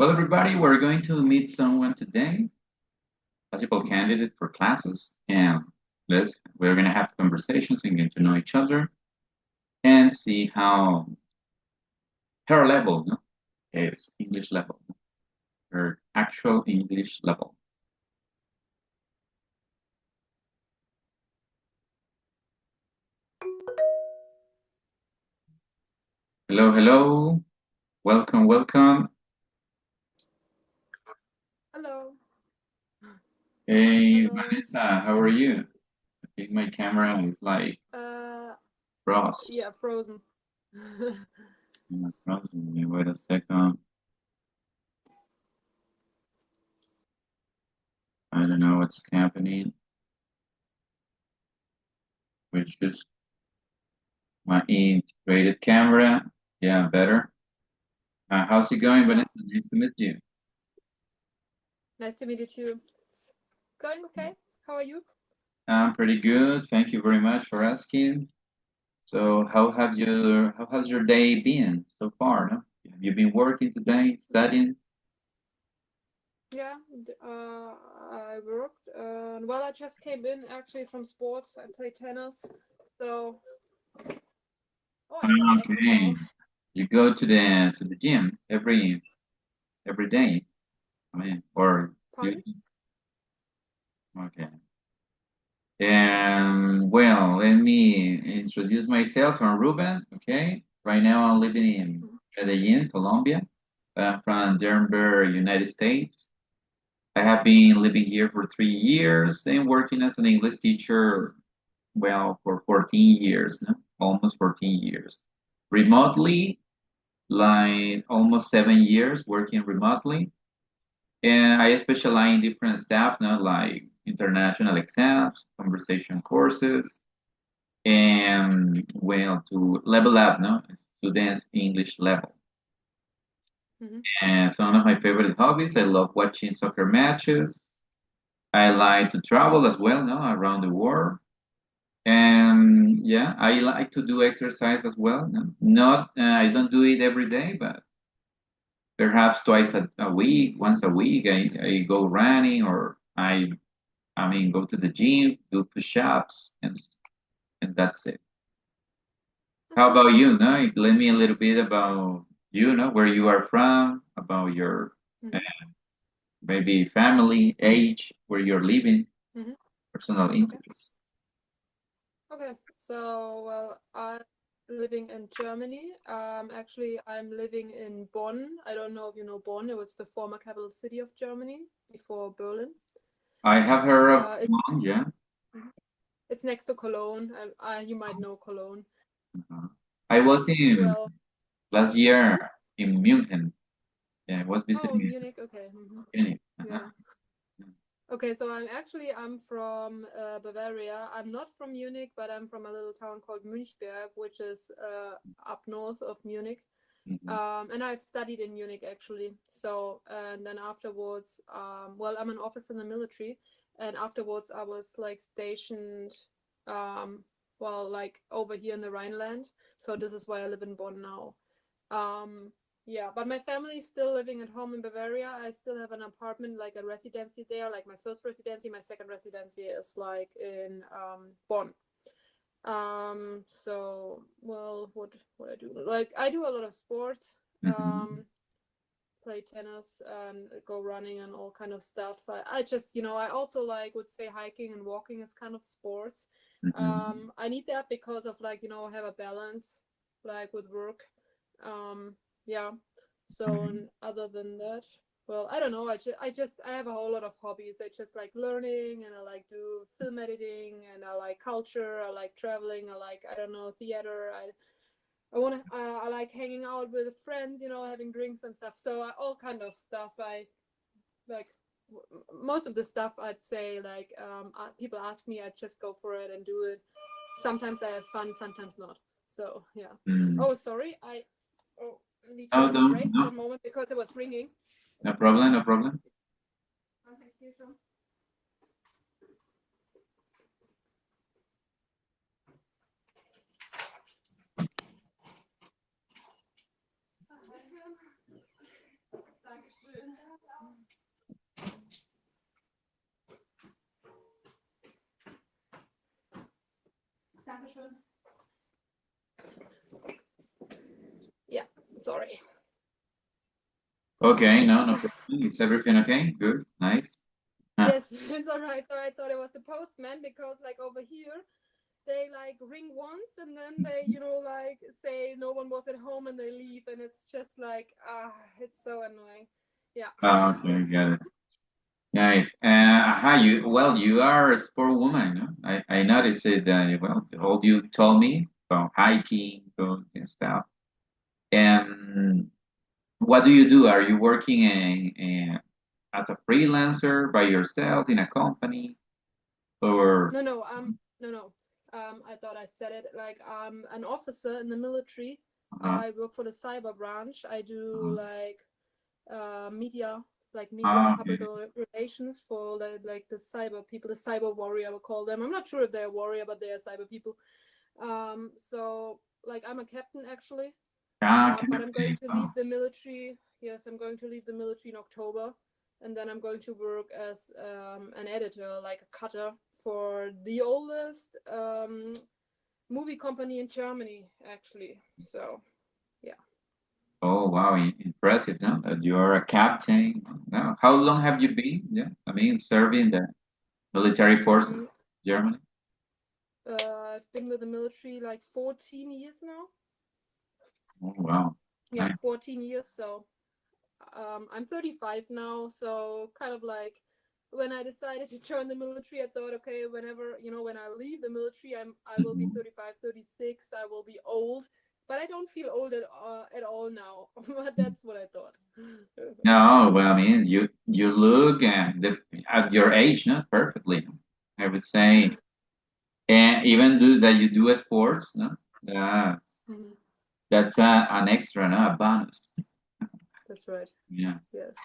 Well, everybody, we're going to meet someone today, possible candidate for classes, and we're going to have conversations and get to know each other and see how her level no, is English level, her actual English level. Hello, hello. Welcome, welcome. Hello. Hey, Hello. Vanessa, how are you? I think my camera is like Uh, frost. yeah, frozen. Frozen. Wait a second. I don't know what's happening. Which is my integrated camera. Yeah, better. How's it going, Yeah. Vanessa? Nice to meet you. Nice to meet you too. It's going okay. How are you? I'm pretty good. Thank you very much for asking. So, how has your day been so far? No? Have you been working today, studying? Yeah. I worked. Well, I just came in actually from sports. I play tennis. So, oh, I got echo Okay. now. You go to the gym every day. I mean, or you Pardon? okay. And well, let me introduce myself. I'm Ruben. Okay. Right now I'm living in Mhm. Medellin, Colombia. I'm from Denver, United States. I have been living here for 3 years and working as an English teacher, well, for 14 years, no? Almost 14 years. Remotely, like almost 7 years working remotely. And I specialize in different stuff, no? Like international exams, conversation courses, and well, to level up, no? Students' English level. Mhm. And some of my favorite hobbies, I love watching soccer matches. I like to travel as well, no, around the world. And yeah, I like to do exercise as well. No? Not, I don't do it every day, but perhaps twice a week, once a week, I go running or I mean, go to the gym, do push-ups, and that's it. How Okay. about you? No, let me a little bit about you, know, where you are from, about your uh, Mhm. maybe family, age, where you're living, Mhm. personal Okay. interests. Okay. So, well, I'm living in Germany. Actually, I'm living in Bonn. I don't know if you know Bonn. It was the former capital city of Germany before Berlin. I have heard of It, one, yeah. Mhm. It's next to Cologne. You might know Cologne. Uh-huh. I was in Well, last mhm. year in Munich. Yeah, I was Oh, visiting Munich. Okay. Munich. Yeah. Okay, so I'm from Bavaria. I'm not from Munich, but I'm from a little town called Münchberg, which is up north of Munich. Mhm. And I've studied in Munich actually. So and then afterwards, well, I'm an officer in the military, and afterwards I was like stationed, um, well, like over here in the Rhineland. So this is why I live in Bonn now. Um, yeah, but my family is still living at home in Bavaria. I still have an apartment, like a residency there, like my first residency. My second residency is like in Bonn. So well, what I do? Like I do a lot of sports. Mhm. Play tennis and go running and all kind of stuff. I just, I also like would say hiking and walking is kind of sports. Mhm. I need that because of like, have a balance like with work. Um, yeah. So Mhm. and other than that, well, I don't know. I have a whole lot of hobbies. I just like learning and I like do film editing and I like culture. I like traveling. I don't know, theater. I like hanging out with friends, having drinks and stuff. So all kind of stuff. I like most of the stuff. I'd say like people ask me, I just go for it and do it. Sometimes I have fun, sometimes not. So yeah. Mhm. Oh, sorry. I need to Oh, have a no, break for no, a moment because it was ringing. no problem, no problem. Okay, here, John. Yeah, sorry. Okay, no, no problem. Is everything okay? Good, nice. Ah, Yes, it's all right. So I thought it was the postman because, like, over here, they like ring once and then they, like say no one was at home and they leave, and it's just like, it's so annoying. Yeah. okay, got it. Nice. You are a sport woman, no? I noticed it, well, all you told me about hiking, going and stuff. And what do you do? Are you working as a freelancer by yourself in a company or? No, no, no, no. I thought I said it. Like, I'm an officer in the military. Uh, I work for the cyber branch. I do uh, like media, like media and public okay. relations for the cyber people, the cyber warrior, I would call them. I'm not sure if they're warrior, but they are cyber people. So like I'm a captain actually, but I'm going Okay. to leave the military. Yes, I'm going to leave the military in October, and then I'm going to work as an editor, like a cutter for the oldest movie company in Germany, actually. So yeah. Oh, wow, impressive, no? That you're a captain. No. How long have you been? Yeah, I mean, serving the military Mm, forces, Germany. I've been with the military like 14 years now. Oh, wow. Yeah, Nice. 14 years. So I'm 35 now, so kind of like when I decided to join the military, I thought, okay, whenever, when I leave the military, I will be Mhm. 35, 36, I will be old, but I don't feel old at all now. But that's what I thought. No, well, I mean, you look at your age, no, perfectly. I would say, and even do that you do sports, no, that Mhm. that's an extra, no, a bonus. That's right. Yeah. Yes.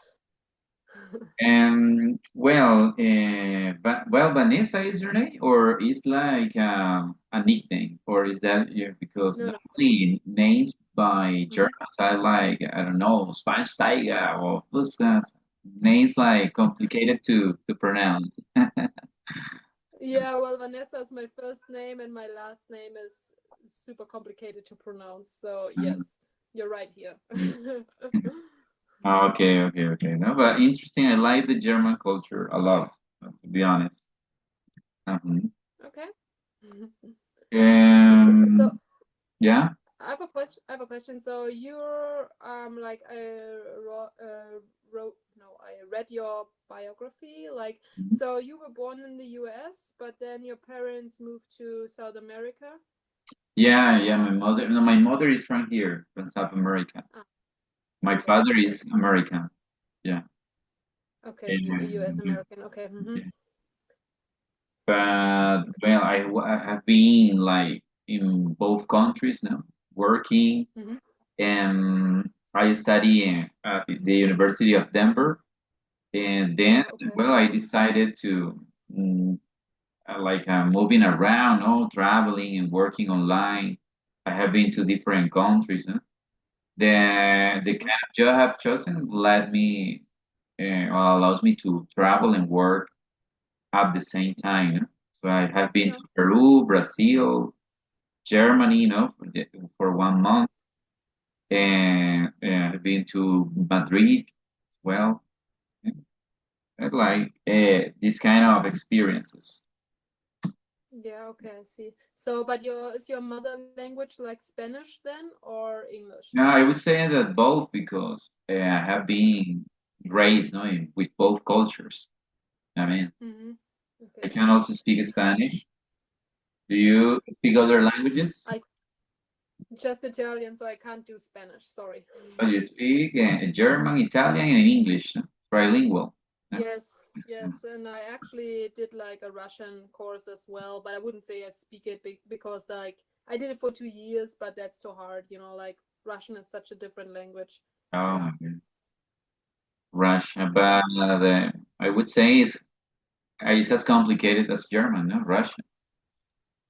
Vanessa is your name, or is like a nickname, or is that yeah, because No, no, it's. normally names by Mhm. Germans are like I don't know, Schweinsteiger or Puskas, names like complicated to pronounce. Yeah, well, Vanessa is my first name, and my last name is super complicated to pronounce. So, Mm, yes, you're right here. mm. Okay, okay, okay. No, but interesting. I like the German culture a lot, to be honest. Mhm. Okay. So Um, yeah. I have a question. I have a question. So you're like wrote no, I read your biography. Like, so you were born in the U.S., but then your parents moved to South America. Yeah, yeah. My mother is from here, from South America. Ah, My okay. father So is it's American. Yeah. okay. U.S. And, American. Okay. Mm-hmm. yeah. But well, I have been like in both countries now, working, Mm-hmm. and I study at the University of Denver. And then, Oh, okay. well, I decided to moving around, traveling and working online. I have been to different countries. The Mm-hmm. kind of job I've chosen led me allows me to travel and work at the same time. So I have been Yeah. to Peru, Brazil, Germany, for 1 month, and I've been to Madrid as well. I like this kind of experiences. Yeah. Okay. I see. So, but your mother language like Spanish then or English? Now, I would say that both because I have been raised, with both cultures. I mean, Mm-hmm. I Okay. can also speak Spanish. Do you speak other languages? I just Italian, so I can't do Spanish. Sorry. Oh, you speak German, Italian, and English, no? Trilingual. No? Yes, yes, and I actually did like a Russian course as well, but I wouldn't say I speak it because like I did it for 2 years, but that's too hard, like Russian is such a different language. Oh Yeah, my God. Russia, yeah. but I would say it's as complicated as German, no? Russian.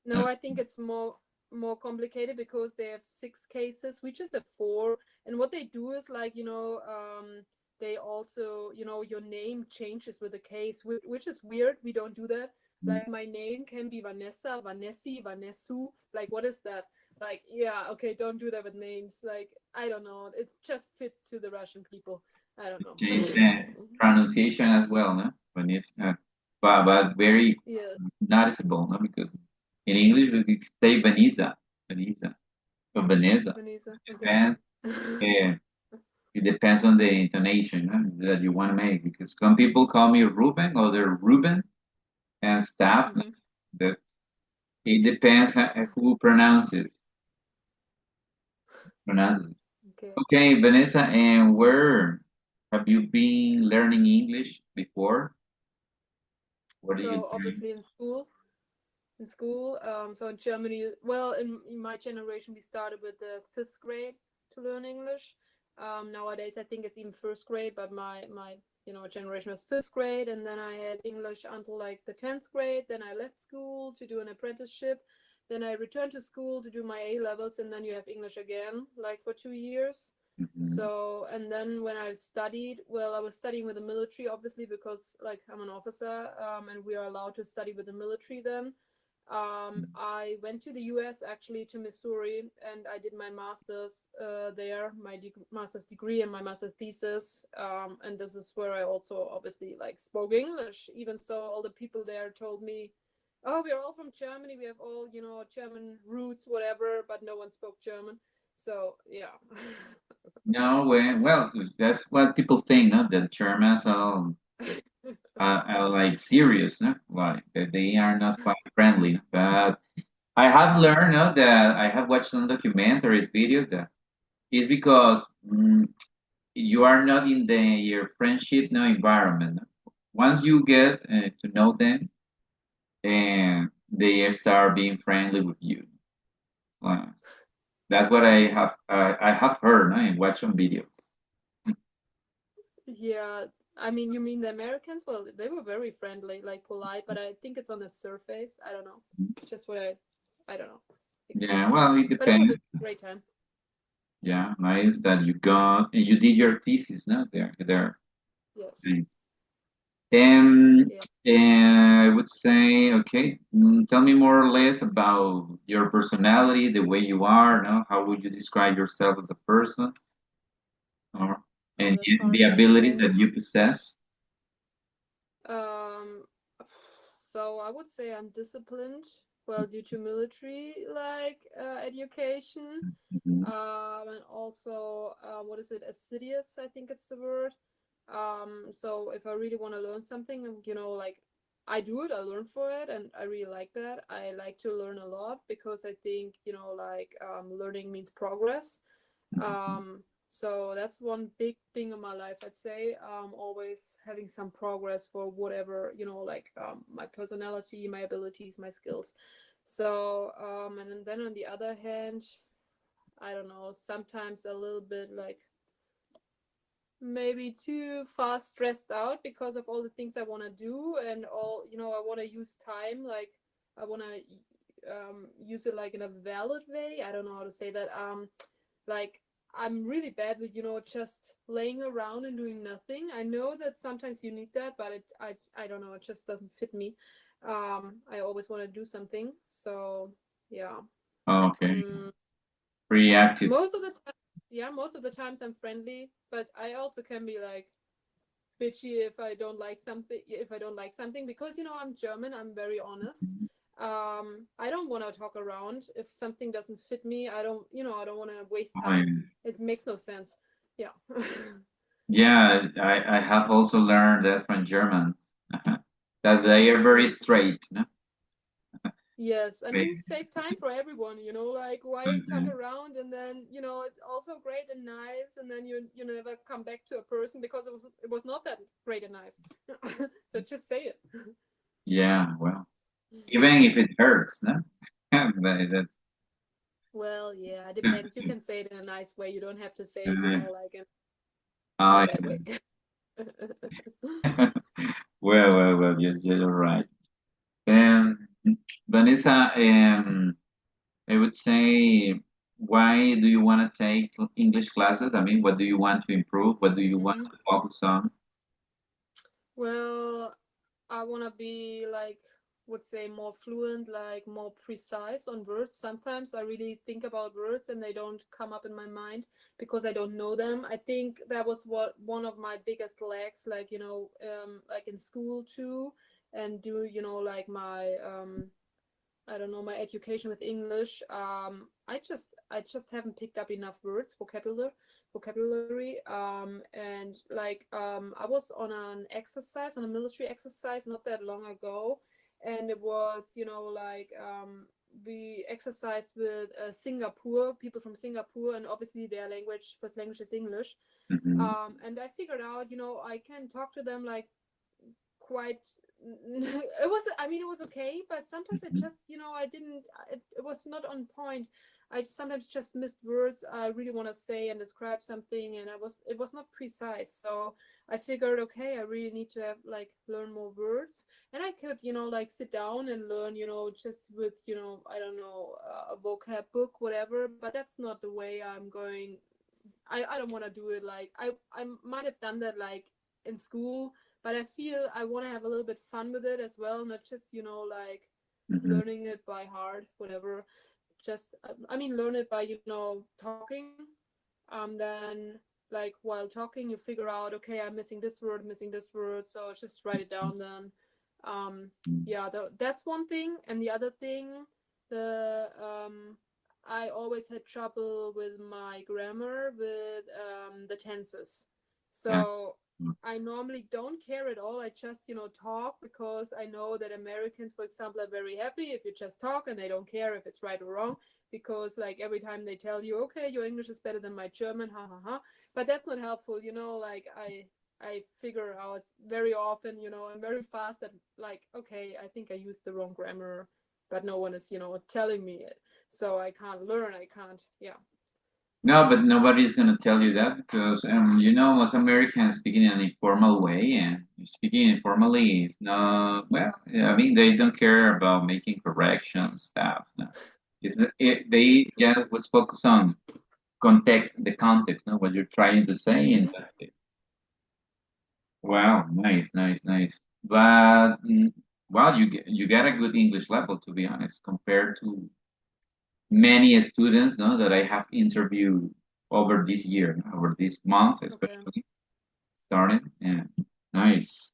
No, I think it's more complicated because they have six cases. We just have four, and what they do is like they also, your name changes with the case, which is weird. We don't do that. Mm. Like my name can be Vanessa, Vanessi, Vanessu. Like what is that? Like, yeah, okay, don't do that with names. Like, I don't know. It just fits to the Russian people. I don't know. Change the pronunciation as well, no? When it's but very Yes, noticeable, no? Because in English we could say Vanessa, Vanessa, or Vanessa. Vanessa. Okay. Depends. Uh, it depends on the intonation, no, that you want to make. Because some people call me Ruben, or they're Ruben and stuff. No? Hmm. That it depends who pronounces it. Okay. Okay, Vanessa, and where have you been learning English before? What do you So do? obviously in school, so in Germany, well, in my generation, we started with the fifth grade to learn English. Nowadays, I think it's even first grade, but my generation was fifth grade, and then I had English until like the 10th grade. Then I left school to do an apprenticeship. Then I returned to school to do my A levels, and then you have English again, like for 2 years. Mhm. So, and then when I studied, well, I was studying with the military, obviously, because like I'm an officer, and we are allowed to study with the military then. I went to the US, actually, to Missouri, and I did my master's there, my master's degree and my master's thesis. And this is where I also obviously like spoke English, even so all the people there told me, oh, we're all from Germany, we have all, German roots, whatever, but no one spoke German. So, yeah. No, well, that's what people think, no? That Germans are like serious, no? Like that they are not quite friendly. But I have learned, no, that I have watched some documentaries, videos that is because you are not in your friendship, no, environment. No? Once you get to know them, and they start being friendly with you. Uh, that's what I have heard, no, and watched some videos. Yeah, I mean, you mean the Americans? Well, they were very friendly, like polite, but I think it's on the surface. I don't know. Just what I don't know, Yeah, experience. well, it But it was a depends. great time. Yeah, nice that you got and you did your thesis, no? There. Yes. Nice. And Yeah. I would say, okay, tell me more or less about your personality, the way you are, no? How would you describe yourself as a person, or Oh, and that's the hard. abilities Okay. that you possess? Um, so I would say I'm disciplined. Well, due to military like education, Mhm. and also what is it? Assiduous, I think it's the word. So if I really want to learn something, like I do it, I learn for it, and I really like that. I like to learn a lot because I think, like learning means progress. So that's one big thing in my life, I'd say. Always having some progress for whatever, like my personality, my abilities, my skills. So, and then on the other hand, I don't know, sometimes a little bit like maybe too fast stressed out because of all the things I want to do and all, I want to use time. Like, I want to use it like in a valid way. I don't know how to say that. Like, I'm really bad with, just laying around and doing nothing. I know that sometimes you need that, but I don't know, it just doesn't fit me. I always want to do something. So, yeah. Okay, Mm, pretty active. most of the time, yeah, most of the times I'm friendly, but I also can be like bitchy if I don't like something because I'm German, I'm very honest. I don't want to talk around if something doesn't fit me. I don't want to waste Oh, time. yeah. It makes no sense. Yeah. Yeah, I have also learned that from German, that they are very straight, no? Yes, and They- then save time for everyone, like why talk Mhm. around and then, it's also great and nice and then you never come back to a person because it was not that great and nice. So just say it. Yeah, well, even if it hurts, no? That's Well, yeah, it depends. You can say it in a nice way. You don't have to say it, nice. like in a Oh, bad way. yeah. Well, yes, you're right. Um, Vanessa, I would say. why do you want to take English classes? I mean, what do you want to improve? What do you want Hmm. to focus on? Well, I want to be like, would say more fluent, like more precise on words. Sometimes I really think about words and they don't come up in my mind because I don't know them. I think that was what one of my biggest lacks, like, like in school too, and do, like my I don't know, my education with English. I just haven't picked up enough words, vocabulary. And like I was on an exercise, on a military exercise, not that long ago, and it was, like we exercised with Singapore, people from Singapore, and obviously their language, first language is English. Hmm. And I figured out, I can talk to them like quite it was, I mean, it was okay, but sometimes it Hmm. just, I didn't, it was not on point. I sometimes just missed words I really want to say and describe something, and it was not precise. So I figured, okay, I really need to have like learn more words, and I could, like sit down and learn, just with, I don't know, a vocab book, whatever, but that's not the way I'm going. I don't want to do it like I might have done that like in school, but I feel I want to have a little bit fun with it as well, not just, like Hmm. learning it by heart, whatever. Just I mean, learn it by, talking. Then like while talking, you figure out, okay, I'm missing this word, so just write it down then. Yeah, that's one thing, and the other thing, the I always had trouble with my grammar with the tenses. Yeah. So I normally don't care at all. I just, talk because I know that Americans, for example, are very happy if you just talk and they don't care if it's right or wrong, because like every time they tell you, okay, your English is better than my German, ha ha ha. But that's not helpful, like I figure out very often, and very fast that like, okay, I think I used the wrong grammar, but no one is, telling me it. So I can't learn. I can't. Yeah. No, but nobody is going to tell you that because, most Americans speak in an informal way, and speaking informally is not, well, yeah, I mean, they don't care about making corrections, stuff. No. They just was focused on the context, no, what you're trying to say, and Hmm. that's it. Wow, nice, nice, nice. But, well, you get a good English level, to be honest, compared to many students, no, that I have interviewed over this year, over this month, Okay. especially starting. Yeah, nice.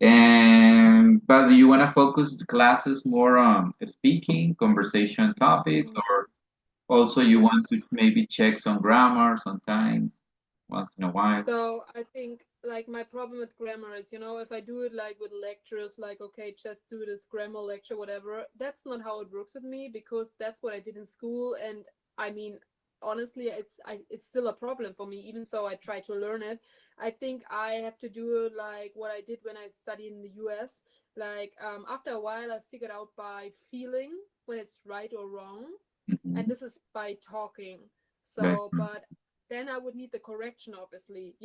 And but do you want to focus the classes more on speaking, conversation topics, Mm. or also you want to Yes. maybe check some grammar sometimes, once in a while? So I think like my problem with grammar is, if I do it like with lectures, like okay, just do this grammar lecture, whatever, that's not how it works with me because that's what I did in school. And I mean, honestly, it's still a problem for me, even so I try to learn it. I think I have to do like what I did when I studied in the US. Like after a while, I figured out by feeling when it's right or wrong, and Hmm. this is by talking. Right. So, but then I would need the correction, obviously.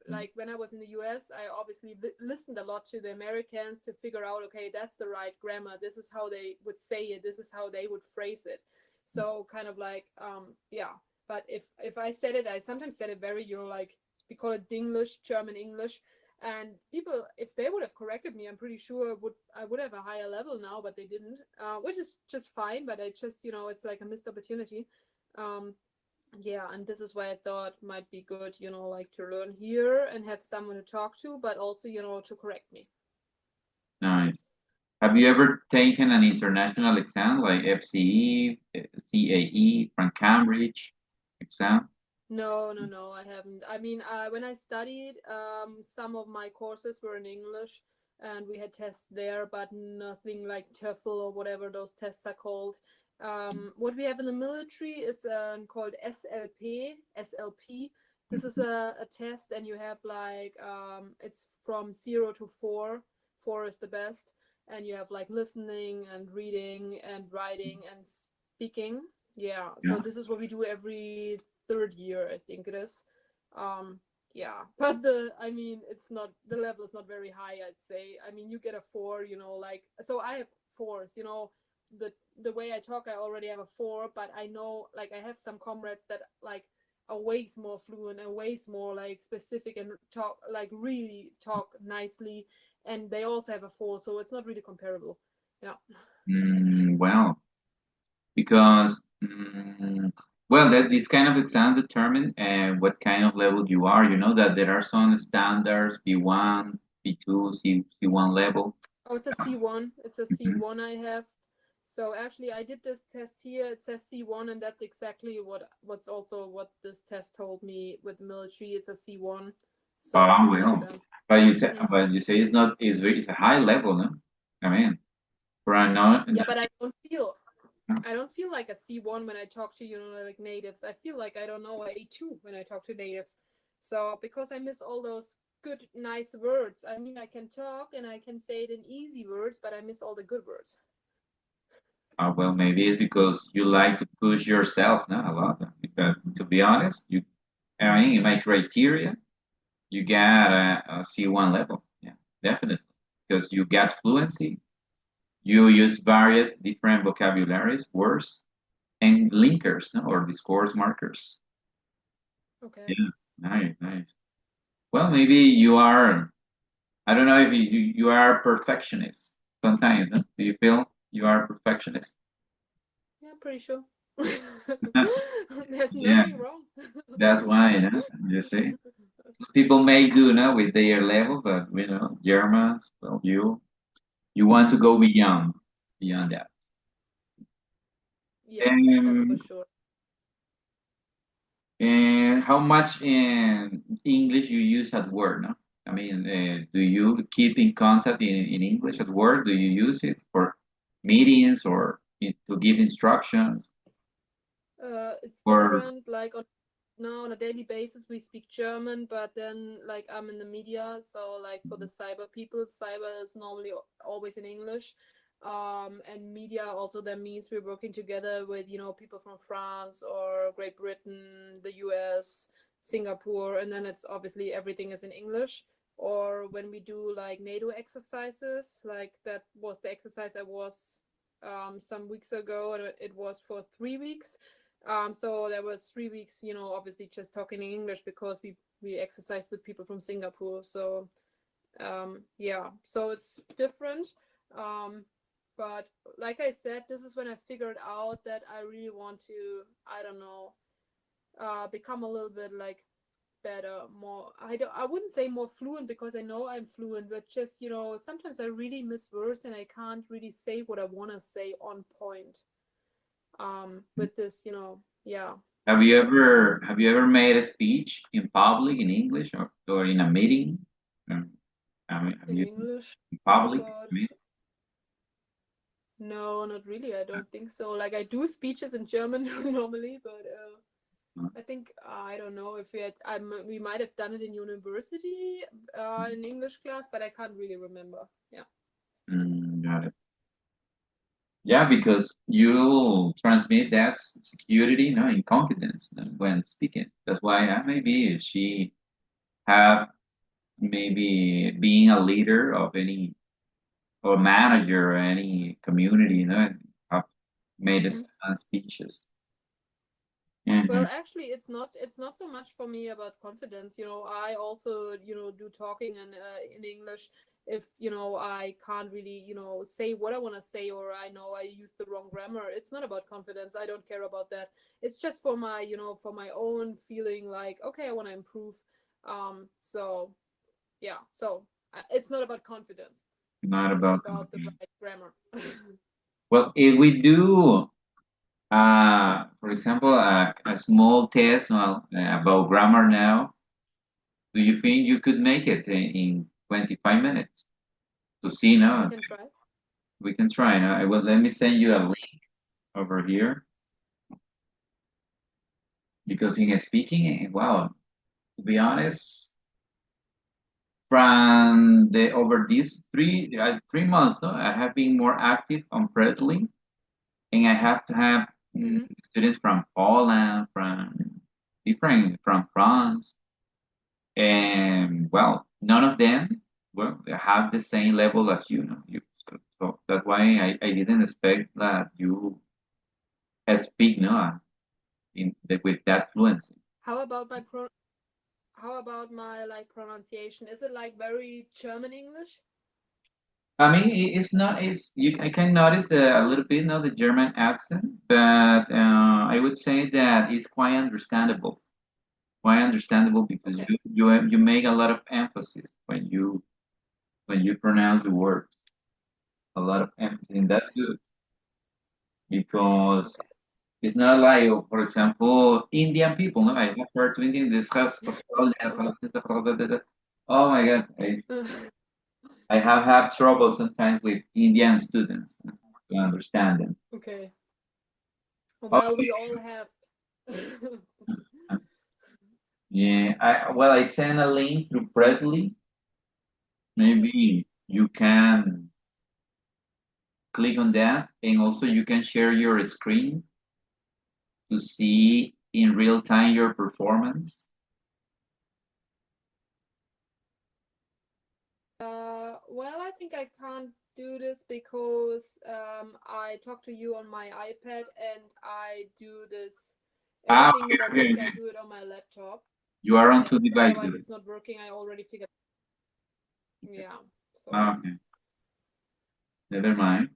Like when I was in the US, I obviously listened a lot to the Americans to figure out, okay, that's the right grammar. This is how they would say it. This is how they would phrase it. So kind of like, yeah. But if I said it, I sometimes said it very, like we call it Dinglish, German English. And people, if they would have corrected me, I'm pretty sure I would have a higher level now, but they didn't, which is just fine. But I just, it's like a missed opportunity. Um, yeah, and this is why I thought might be good, like to learn here and have someone to talk to, but also, to correct me. Nice. Have you ever taken an international exam like FCE, CAE from Cambridge exam? No, no, no, I haven't. I mean, when I studied, some of my courses were in English and we had tests there, but nothing like TOEFL or whatever those tests are called. What we have in the military is called SLP, SLP. This is a test, and you have like, it's from 0 to 4. 4 is the best. And you have like listening and reading and writing and speaking. Yeah, so Yeah, this is what we do every third year, I think it is. Um, yeah, but I mean, it's not, the level is not very high, I'd say. I mean, you get a 4, like, so I have 4s, the the way I talk, I already have a four, but I know like I have some comrades that like are way more fluent and way more like specific and talk like really talk nicely, and they also have a four, so it's not really comparable. Yeah. Well, because well, that these kind of exams determine what kind of level you are. You know that there are some standards, B1, B2, C1 level. Oh, it's a C1. It's a Mhm. C1 I have. So actually, I did this test here. It says C1, and that's exactly what's also what this test told me with the military. It's a C1, so Oh makes well, sense. but Mm. you say it's not. It's a high level, no? I mean, for a non. Yeah, but I don't feel like a C1 when I talk to like natives. I feel like I don't know a A2 when I talk to natives. So because I miss all those good nice words. I mean, I can talk and I can say it in easy words, but I miss all the good words. Well, maybe it's because you like to push yourself, no, a lot. Because to be honest, I mean, in my criteria, you got a C1 level. Yeah, definitely. Because you got fluency, you use varied different vocabularies, words, and linkers, no, or discourse markers. Okay. Yeah, nice, nice. Well, maybe you are, I don't know if you are a perfectionist sometimes, no? Do you feel you are a perfectionist? Yeah, pretty sure. There's Yeah, nothing wrong. that's why, you see. People may do now with their levels, but Germans, well, you want to go beyond that. Yeah, that's for And sure. and how much in English you use at work? No, I mean, do you keep in contact in English at work? Do you use it for meetings or to give instructions? It's Or different. Like now on a daily basis, we speak German, but then like I'm in the media, so like for the cyber people, cyber is normally always in English. And media also that means we're working together with people from France or Great Britain, the US, Singapore, and then it's obviously everything is in English. Or when we do like NATO exercises, like that was the exercise I was some weeks ago, and it was for 3 weeks. So there was 3 weeks, obviously just talking in English because we exercised with people from Singapore. So yeah, so it's different. Um, but like I said, this is when I figured out that I really want to, I don't know, become a little bit like better, more. I wouldn't say more fluent because I know I'm fluent, but just sometimes I really miss words and I can't really say what I want to say on point. With this, yeah, have you ever made a speech in public in English or in a meeting? Um, I mean, have in you English. in Oh public? God. I mean, No, not really. I don't think so. Like I do speeches in German normally, but uh, I think I don't know if we might have done it in university in English class, but I can't really remember. Yeah. got it. Yeah, because you transmit that security, no, in confidence when speaking. That's why maybe she have maybe being a leader of any or manager or any community, have made Mhm. speeches. Hmm. Well, actually, it's not so much for me about confidence. I also do talking in English if I can't really say what I want to say, or I know I use the wrong grammar. It's not about confidence. I don't care about that. It's just for my for my own feeling like okay, I want to improve. So yeah, so it's not about confidence. Not It's about about the right grammar. well, if we do, for example, a small test about grammar now, do you think you could make it in 25 minutes to see We now? can try. We can try now. Let me send you a link over here because in speaking, wow, to be honest, from the over these 3 months, no, I have been more active on Predly, and I have to have Hmm. students from Poland, from France, and well, none of them have the same level as you know. So that's why I didn't expect that you speak no with that fluency. How about my how about my like pronunciation? Is it like very German English? I mean, it's not. It's you. I can notice a little bit, the German accent, but I would say that it's quite understandable. Quite understandable because Okay. you make a lot of emphasis when you pronounce the words. A lot of emphasis, and that's good because Okay. it's not like, for example, Indian people. No, I have heard to Indian. This has. Oh my God, I have had trouble sometimes with Indian students to understand them. Okay. Well, Okay. we all have. Yeah. I sent a link through Bradley. Yes. Maybe you can click on that, and also you can share your screen to see in real time your performance. Well, I think I can't do this because I talk to you on my iPad and I do this everything Okay, with a okay, link. I okay. do it on my laptop. You are on two Yes, otherwise devices. it's not working. I already figured. Yeah. So Okay, never mind.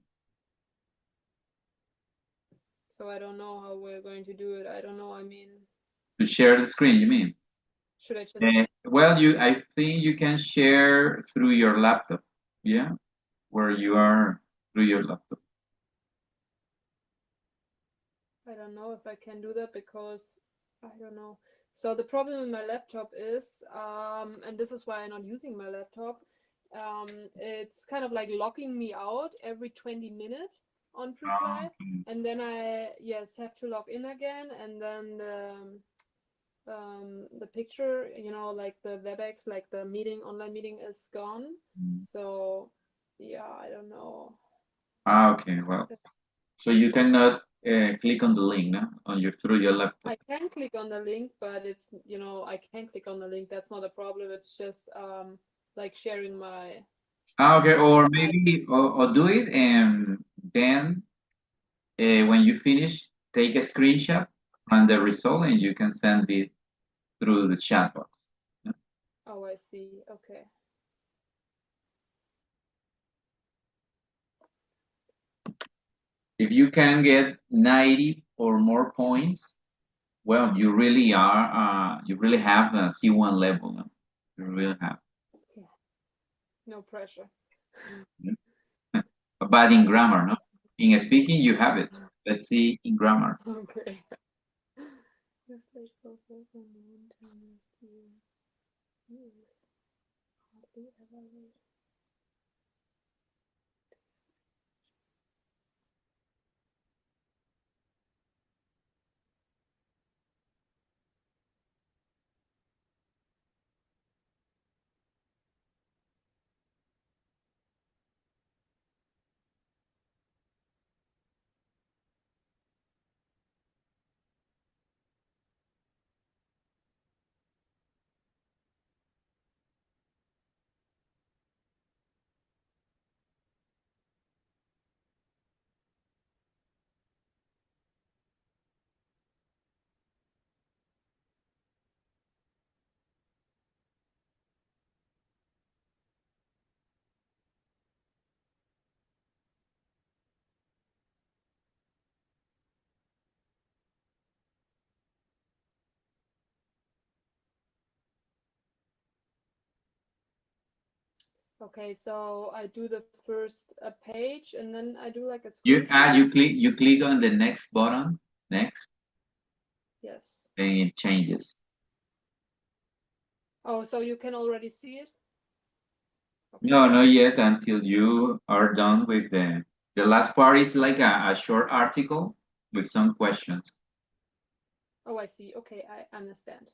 I don't know how we're going to do it. I don't know. I mean, To share the screen, you mean? should I just? Well, I think you can share through your laptop. Yeah, where you are through your laptop. I don't know if I can do that because I don't know. So the problem with my laptop is, and this is why I'm not using my laptop. It's kind of like locking me out every 20 minutes on Oh, Preply, okay. and then I yes have to log in again, and then the picture, like the WebEx, like the meeting, online meeting is gone. Mm. So yeah, I don't know. Okay. Well, so you cannot click on the link, no? On your through your laptop. I can click on the link, but it's, I can click on the link. That's not a problem. It's just like sharing my Okay, or I maybe or do it and then when you finish, take a screenshot and the result, and you can send it through the chat box. oh, I see. Okay. If you can get 90 or more points, well, you really have a C1 level. No? You really have. Yeah. No pressure. Mm. But in grammar, no? In speaking, you have it. Let's see in grammar. Okay. Yes, like focus on one time is hardly ever late. Okay, so I do the first page and then I do like a screenshot. You click on the next button, next, Yes. and it changes. Oh, so you can already see it? Okay. No, not yet until you are done with the last part is like a short article with some questions. Oh, I see. Okay, I understand.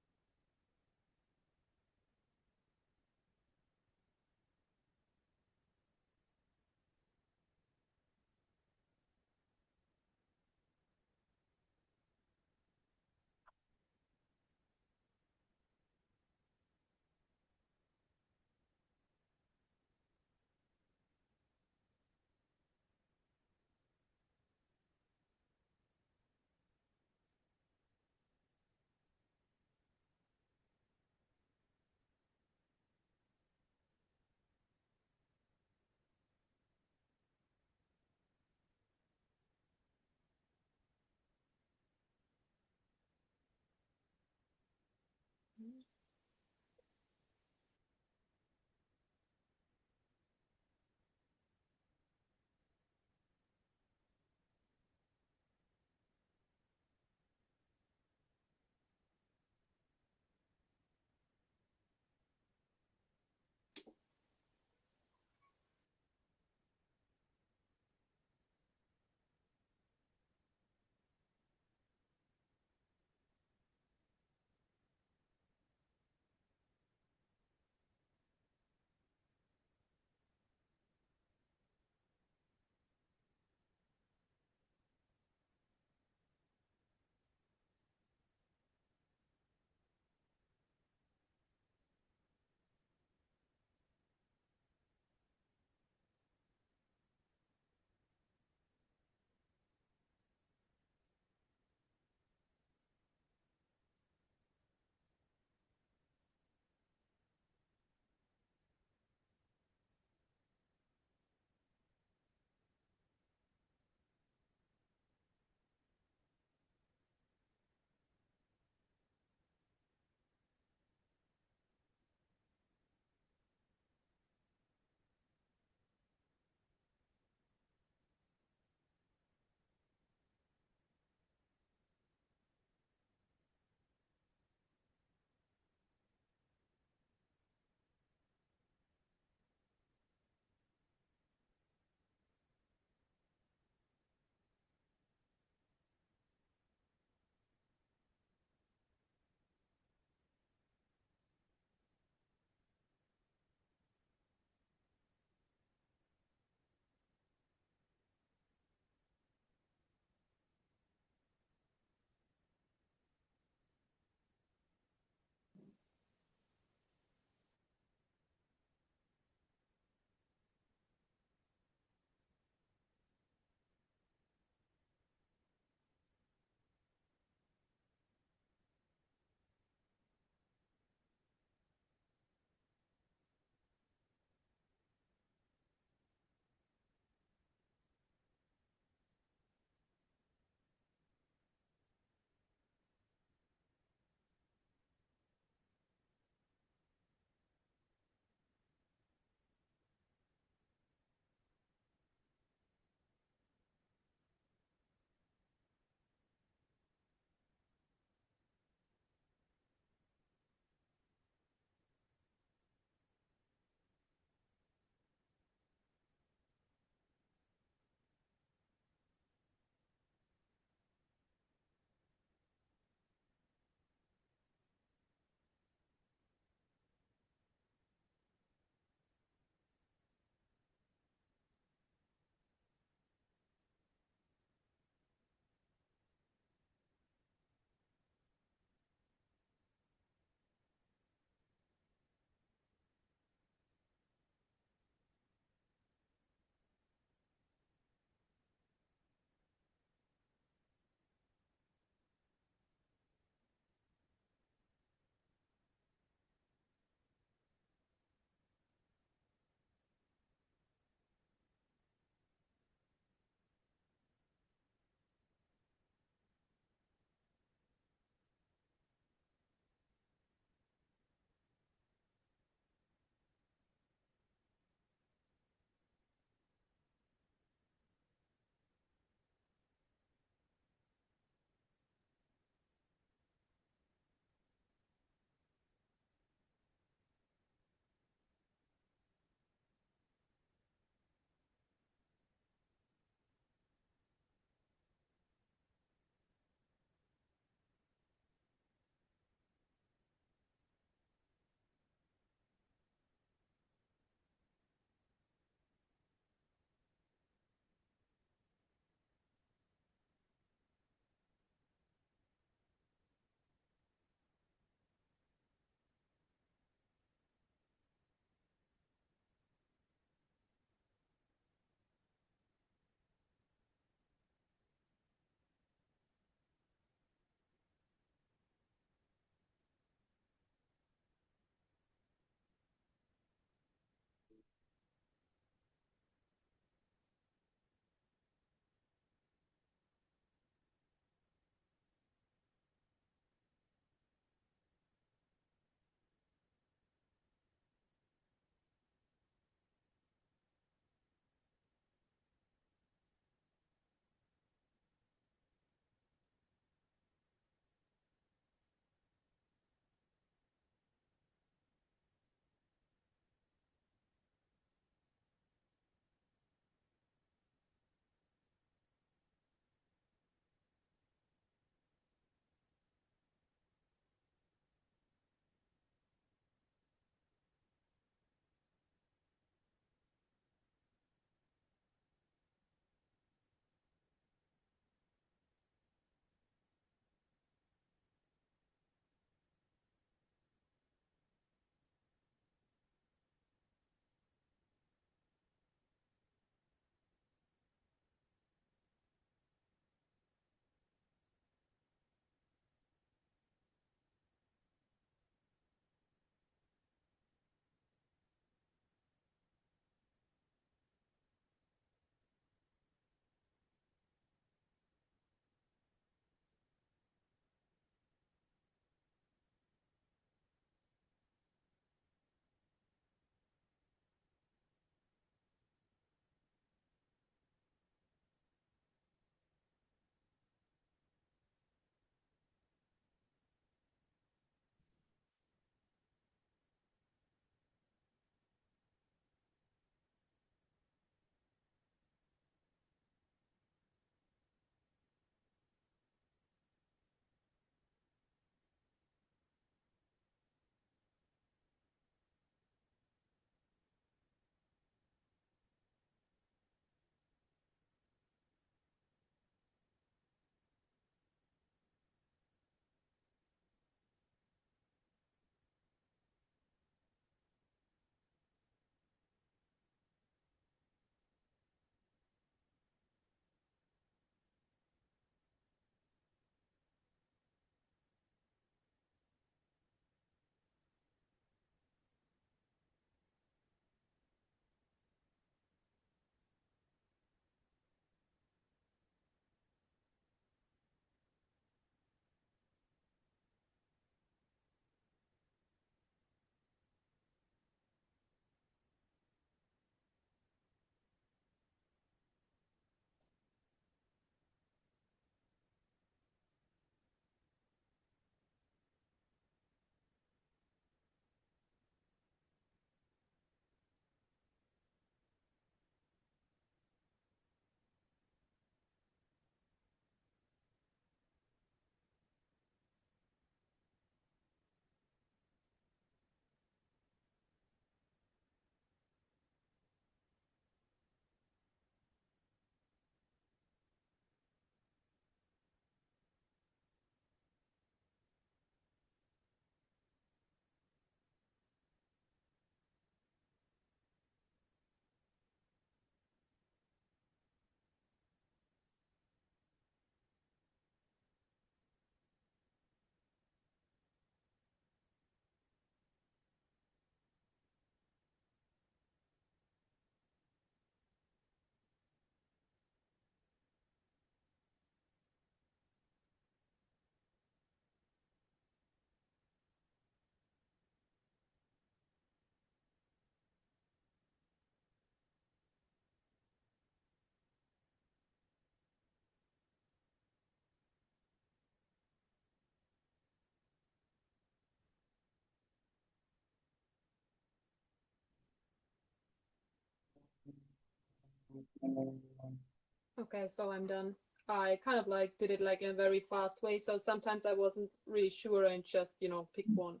Okay, so I'm done. I kind of like did it like in a very fast way, so sometimes I wasn't really sure and just, pick one.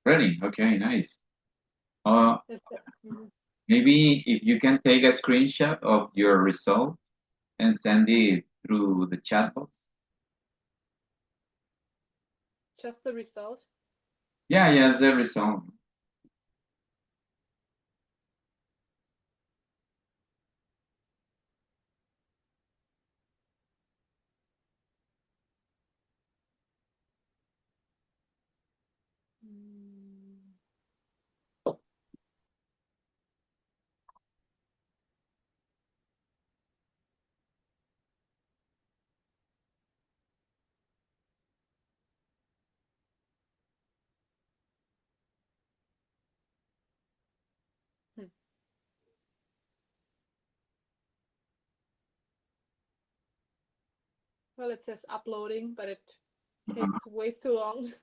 Ready? Okay, nice. Uh, Mhm. Maybe if you can take a screenshot of your result and send it through the chat box. Just the result. Yeah, yes, the result. Mm. Hmm. Well, it says uploading, but it Uh-huh. takes way too long.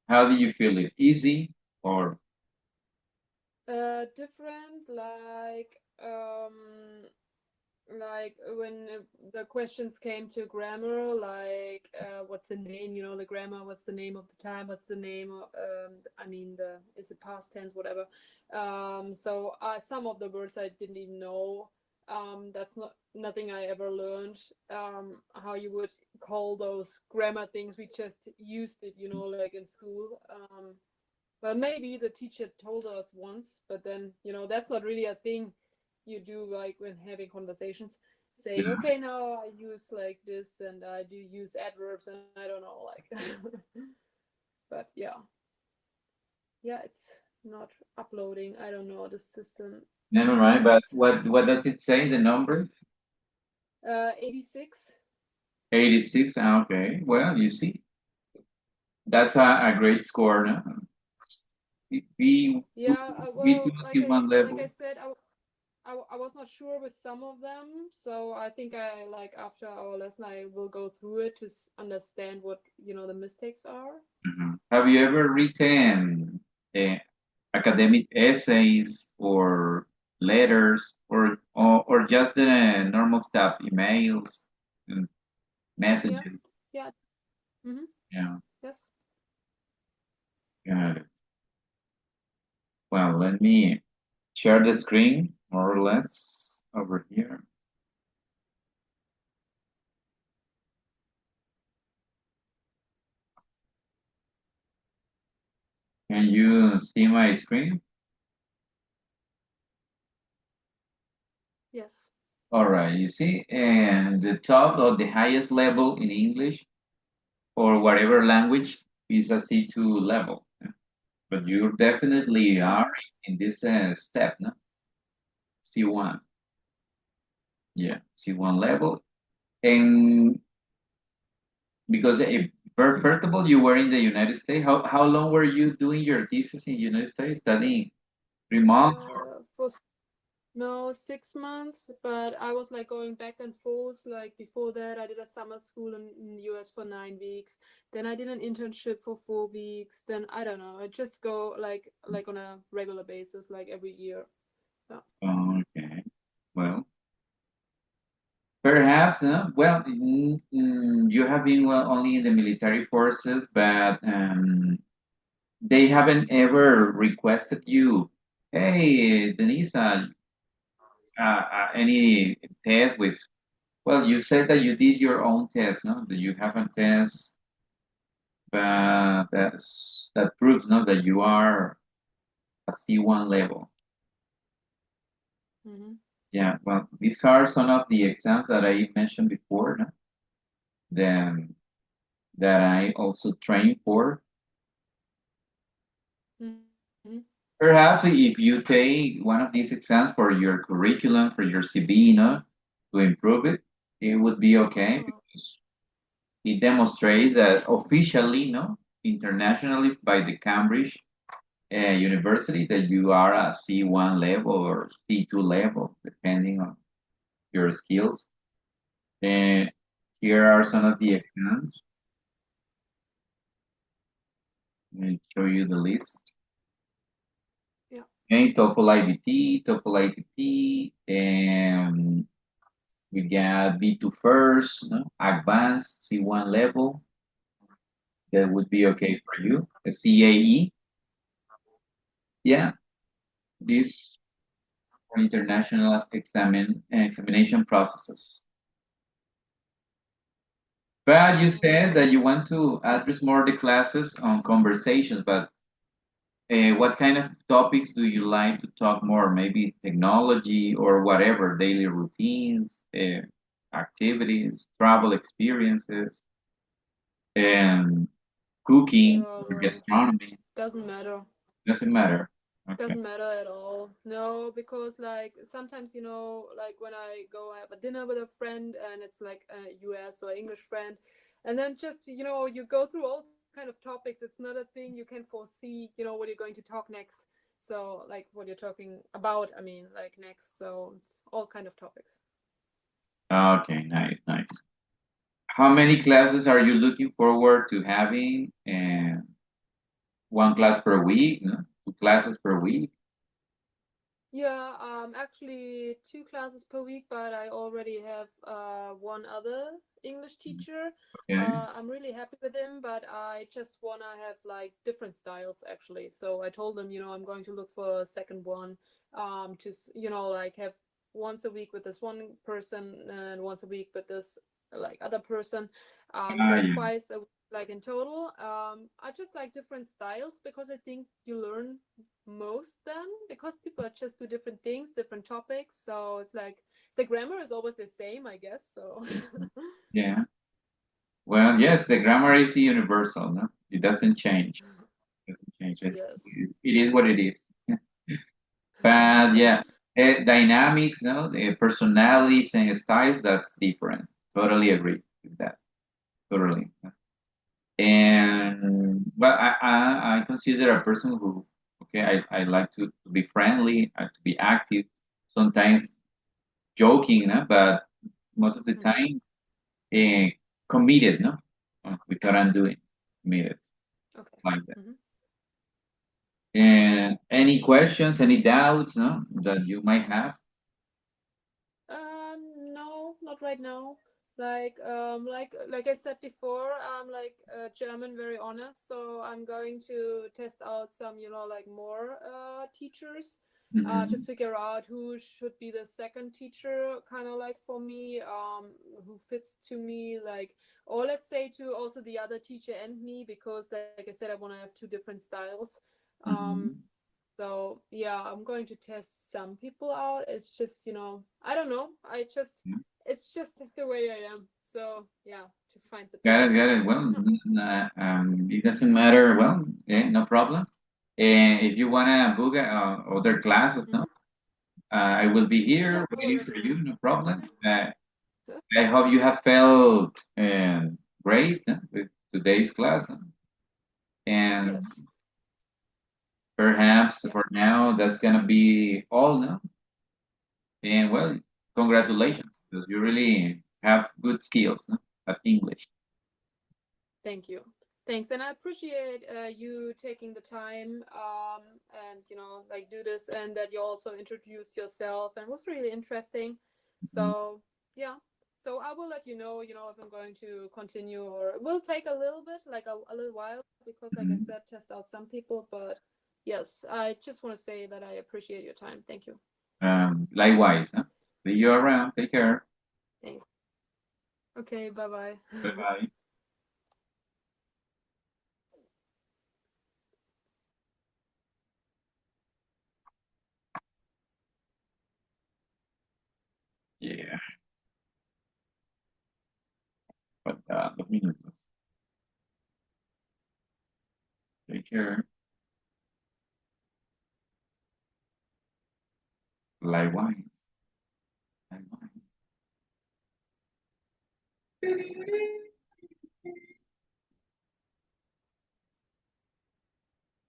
How do you feel it? Easy or Different, like when the questions came to grammar, like what's the name, the grammar, what's the name of the time, what's the name of, I mean, the is it past tense, whatever. So some of the words I didn't even know. That's not nothing I ever learned. How you would call those grammar things, we just used it, like in school. Well, maybe the teacher told us once, but then, that's not really a thing you do like when having conversations, saying, yeah, okay, now I use like this and I do use adverbs and I don't know, like, but yeah, yeah, it's not uploading. I don't know the system. never It's mind. But nice. what does it say? The number 86. 86. Okay. Well, you see, that's a great score. No? We Yeah, we do well, see one like I level. said, I was not sure with some of them, so I think I like after our lesson I will go through it to understand what the mistakes are. Mhm. Have you ever written uh, academic essays or letters or just the normal stuff, emails, and Yeah, messages? yeah. Mm-hmm. Yeah, Yes. got it. Well, let me share the screen more or less over here. Can you see my screen? Yes. All right, you see, and the top or the highest level in English or whatever language is a C2 level. But you definitely are Mm-hmm. in this step, no? C1. Yeah, C1 level. And because first of all, you were in the United States. How long were you doing your thesis in the United States? Studying 3 months or For no 6 months, but I was like going back and forth. Like before that, I did a summer school in the US for 9 weeks. Then I did an internship for 4 weeks. Then I don't know. I just go like on a regular basis, like every year. Yeah. okay. Well, perhaps, well, you have been well only in the military forces, but they haven't ever requested you, hey, Denise, any test with, well, you said that you did your own test, no? That you have a test, but that proves, no, that you are a C1 level. Mm-hmm. Yeah, well, these are some of the exams that I mentioned before, no? Then that I also train for. Mm-hmm. Perhaps if you take one of these exams for your curriculum, for your CV, to improve it, it would be okay Oh. because it demonstrates that officially, no, internationally by the Cambridge university, that you are a C1 level or C2 level, depending on your skills. And here are some of the exams. Let me show you the list. Yeah. Okay, TOEFL IBT, TOEFL ITP, and we got B2 first, no? Advanced C1 level. That would be okay for you. A CAE, yeah, this for international examination processes. But you said that you want to address more the classes on conversations, but what kind of topics do you like to talk more? Maybe technology or whatever, daily routines, activities, travel experiences, and cooking Yeah, or well, gastronomy. doesn't matter. Doesn't matter. Okay. Doesn't matter at all. No, because like sometimes, like when I go have a dinner with a friend and it's like a US or English friend, and then just, you go through all kind of topics. It's not a thing you can foresee, what you're going to talk next. So like what you're talking about, I mean, like next. So it's all kind of topics. Okay, nice, nice. How many classes are you looking forward to having? And one class per week, no? Two classes per week. Yeah, actually two classes per week, but I already have one other English teacher. Okay. I'm really happy with him, but I just wanna have like different styles actually. So I told him, I'm going to look for a second one, like have once a week with this one person and once a week with this like other person. Ah, So yeah, twice a week, like in total. I just like different styles because I think you learn most then because people are just do different things, different topics. So it's like the grammar is always the same, I guess. So yeah. Well, yes, the grammar is universal, no? It doesn't change. It doesn't change. yes. It is what it is. But yeah, dynamics, no, personalities and styles, that's different. Totally agree with that. Totally. And but I consider a person who, okay, I like to be friendly, to be active, sometimes joking, no? But most of the Mhm. time, uh, committed, no? With what I'm doing, committed Okay. like that. Hmm. And any questions, any doubts, no, that you might have? No, not right now. Like I said before, I'm like German, very honest. So I'm going to test out some, like more teachers, to Hmm. figure out who should be the second teacher, kind of like for me, who fits to me, like, or let's say to also the other teacher and me, because like I said, I want to have two different styles. Um, Hmm. so yeah, I'm going to test some people out. It's just, I don't know. It's just the way I am. So yeah, to find the Got it, best. got it. Well, Yeah. it doesn't matter. Well, yeah, no problem. And if you wanna book other classes, no, Hmm. I will be Yeah, here I will waiting let for you know. you. No problem. Okay. I hope you have felt great with today's class, and Yes. perhaps Yeah. for now that's gonna be all now. And well, congratulations, because you really have good skills, no, at English. Thank you. Thanks, and I appreciate you taking the time, and like do this, and that you also introduced yourself, and it was really interesting. Mhm. So yeah, so I will let you know, if I'm going to continue, or it will take a little bit, like a little while, because like I said, Mhm. test out some people. But yes, I just want to say that I appreciate your time. Thank you. Likewise, huh? See you around. Take care. Thanks. Okay. Bye bye. Bye bye. Yeah, but 2 minutos. Take care. Likewise. Likewise.